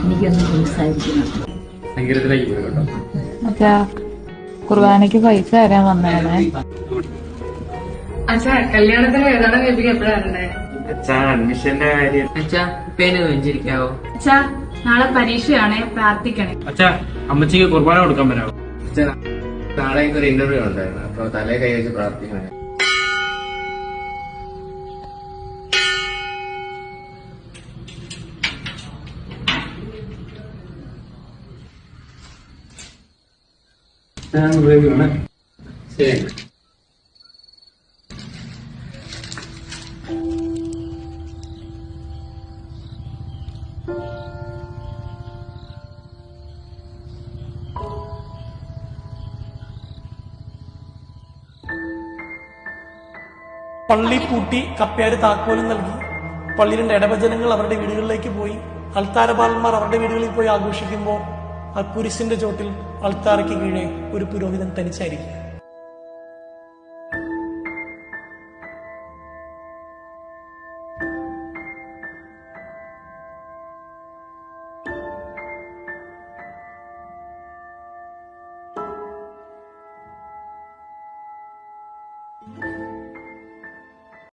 എനിക്കൊന്ന് സംസാരിക്കണം. അച്ഛാ, കുർബാനയ്ക്ക് പൈസ തരാൻ വന്നേണേ. അച്ഛാ, കല്യാണത്തിന് ഏതാണ് കേൾപ്പിക്കാൻ എപ്പോഴാണ്? അച്ഛാ, അഡ്മിഷന്റെ കാര്യം. അച്ഛാ, പേര് വെഞ്ചിരിക്കാവോ? അച്ഛാ, നാളെ പരീക്ഷയാണേ, പ്രാർത്ഥിക്കണേ. അച്ഛാ, അമ്മച്ചിക്ക് കുർബാന കൊടുക്കാൻ വരാമോ? അച്ഛാ, നാളെ ഒരു ഇന്റർവ്യൂ ഉണ്ടായിരുന്നു. അപ്പൊ തലേ കൈ വെച്ച് പ്രാർത്ഥിക്കണേ. ശരി. പള്ളി പൂട്ടി കപ്പ്യാര് താക്കോലും നൽകി. പള്ളിയിലെ ഇടവജനങ്ങൾ അവരുടെ വീടുകളിലേക്ക് പോയി. അൾത്താരപാലന്മാർ അവരുടെ വീടുകളിൽ പോയി ആഘോഷിക്കുമ്പോൾ ആ കുരിശിന്റെ ചോട്ടിൽ അൾത്താരയ്ക്ക് കീഴെ ഒരു പുരോഹിതൻ തനിച്ചായിരിക്കും.